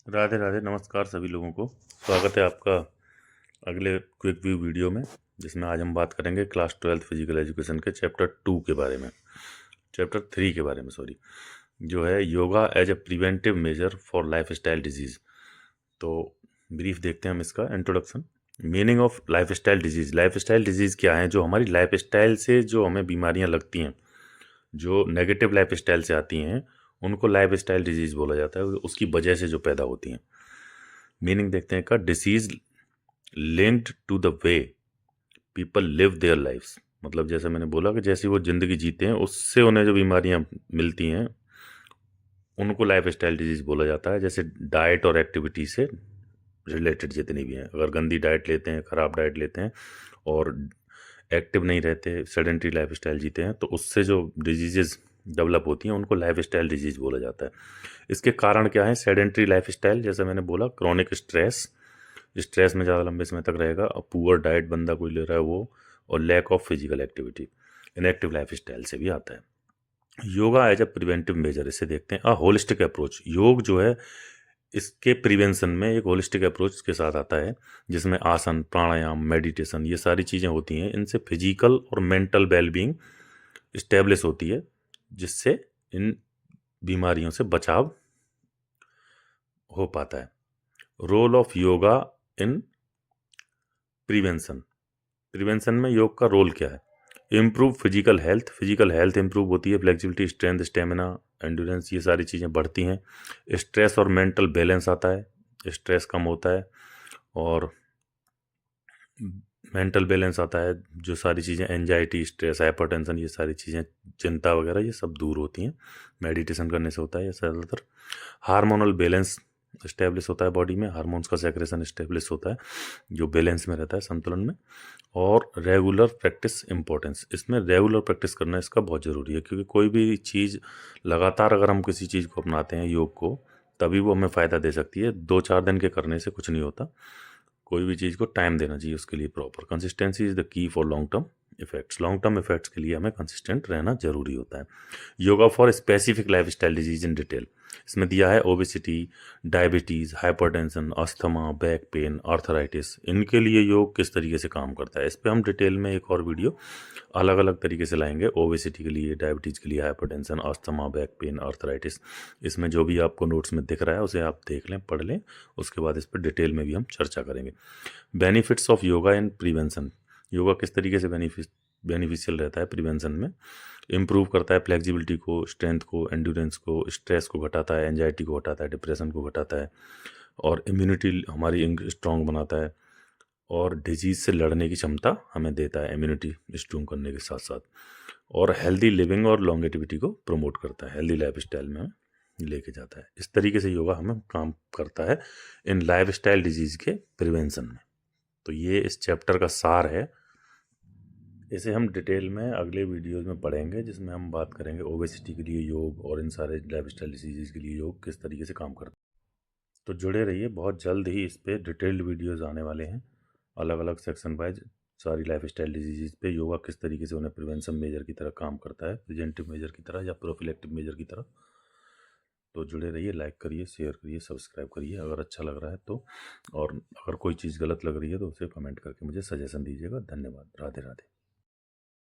राधे राधे, नमस्कार सभी लोगों को। स्वागत है आपका अगले क्विक व्यू वीडियो में, जिसमें आज हम बात करेंगे क्लास 12th फिजिकल एजुकेशन के चैप्टर 2 के बारे में, चैप्टर 3 के बारे में सॉरी, जो है yoga as a preventive measure for lifestyle disease. तो ब्रीफ देखते हैं हम इसका introduction. Meaning of lifestyle disease. Lifestyle disease क्या है? जो हमारी लाइफ स्टाइल से जो हमें बीमारियाँ लगती हैं, जो नेगेटिव लाइफ स्टाइल से आती हैं, उनको लाइफ स्टाइल डिजीज़ बोला जाता है, उसकी वजह से जो पैदा होती हैं। मीनिंग देखते हैं का disease linked to the way people live their lifes. मतलब जैसे मैंने बोला कि जैसी वो ज़िंदगी जीते हैं उससे उन्हें जो बीमारियां मिलती हैं उनको लाइफ स्टाइल डिजीज़ बोला जाता है। जैसे डाइट और एक्टिविटी से रिलेटेड जितनी भी हैं, अगर गंदी डाइट लेते हैं, ख़राब डाइट लेते हैं और एक्टिव नहीं रहते, सेडेंटरी लाइफ स्टाइल जीते हैं, तो उससे जो डिजीज़ डेवलप होती हैं उनको लाइफ स्टाइल डिजीज़ बोला जाता है। इसके कारण क्या है? सेडेंटरी लाइफ स्टाइल, जैसे मैंने बोला, क्रॉनिक स्ट्रेस में ज़्यादा लंबे समय तक रहेगा, और पुअर डाइट बंदा कोई ले रहा है वो, और lack of physical activity, inactive lifestyle से भी आता है। Yoga as a preventive measure, इसे देखते हैं। Holistic approach. योग जो है इसके प्रिवेंशन में एक होलिस्टिक अप्रोच के साथ आता है, जिसमें आसन, प्राणायाम, मेडिटेशन, ये सारी चीज़ें होती हैं। इनसे फिजिकल और मेंटल वेलबींग इस्टेब्लिश होती है, जिससे इन बीमारियों से बचाव हो पाता है। Role of yoga in prevention में योग का रोल क्या है? इम्प्रूव फिजिकल हेल्थ इम्प्रूव होती है, फ्लेक्सिबिलिटी, स्ट्रेंथ, स्टेमिना, एंड्योरेंस, ये सारी चीज़ें बढ़ती हैं। स्ट्रेस और मेंटल बैलेंस आता है, स्ट्रेस कम होता है और मेंटल बैलेंस आता है। जो सारी चीज़ें एंजाइटी, स्ट्रेस, हाइपरटेंशन, ये सारी चीज़ें, चिंता वगैरह, ये सब दूर होती हैं मेडिटेशन करने से होता है ये ज़्यादातर। हार्मोनल बैलेंस इस्टेब्लिश होता है, बॉडी में हार्मोन्स का सेक्रेशन इस्टेब्लिश होता है, जो बैलेंस में रहता है, संतुलन में। और रेगुलर प्रैक्टिस इंपॉर्टेंस, इसमें रेगुलर प्रैक्टिस करना इसका बहुत ज़रूरी है, क्योंकि कोई भी चीज़ लगातार अगर हम किसी चीज़ को अपनाते हैं, योग को, तभी वो हमें फ़ायदा दे सकती है। 2-4 दिन के करने से कुछ नहीं होता। कोई भी चीज़ को टाइम देना चाहिए उसके लिए proper. Consistency is the key for long term effects. Long term effects के लिए हमें कंसिस्टेंट रहना जरूरी होता है। Yoga for specific life style disease in detail, इसमें दिया है obesity, diabetes, hypertension, asthma, back pain, arthritis, इनके लिए योग किस तरीके से काम करता है। इस पर हम डिटेल में एक और वीडियो अलग अलग तरीके से लाएंगे। ओबेसिटी के लिए, डायबिटीज़ के लिए, hypertension, asthma, back pain, arthritis, इसमें जो भी आपको नोट्स में दिख रहा है उसे आप देख लें, पढ़ लें, उसके बाद इस पर डिटेल में भी हम चर्चा करेंगे। Benefits of yoga in prevention. Yoga किस तरीके से बेनिफिशियल रहता है प्रिवेंशन में? इम्प्रूव करता है फ्लेक्सिबिलिटी को, स्ट्रेंथ को, एंड्योरेंस को, स्ट्रेस को घटाता है, एंजाइटी को घटाता है, डिप्रेशन को घटाता है, और इम्यूनिटी हमारी स्ट्रॉन्ग बनाता है, और डिजीज़ से लड़ने की क्षमता हमें देता है, इम्यूनिटी स्ट्रॉन्ग करने के साथ साथ, और हेल्दी लिविंग और लॉन्गेटिविटी को प्रमोट करता है, हेल्दी लाइफ स्टाइल में हमें लेके जाता है। इस तरीके से योगा हमें काम करता है इन लाइफ स्टाइल डिजीज़ के प्रिवेंशन में। तो ये इस चैप्टर का सार है। इसे हम डिटेल में अगले वीडियोज़ में पढ़ेंगे, जिसमें हम बात करेंगे ओबेसिटी के लिए योग और इन सारे लाइफस्टाइल डिसीज़ के लिए योग किस तरीके से काम करता है। तो जुड़े रहिए, बहुत जल्द ही इस पर डिटेल्ड वीडियोज़ आने वाले हैं, अलग अलग सेक्शन वाइज, सारी लाइफस्टाइल डिजीज़ पे योगा किस तरीके से उन्हें प्रिवेंशन मेजर की तरह काम करता है, प्रिवेंटिव मेजर की तरह या प्रोफिलेक्टिव मेजर की तरह। तो जुड़े रहिए, लाइक करिए, शेयर करिए, सब्सक्राइब करिए अगर अच्छा लग रहा है तो, और अगर कोई चीज़ गलत लग रही है तो उसे कमेंट करके मुझे सजेशन दीजिएगा। धन्यवाद। राधे राधे।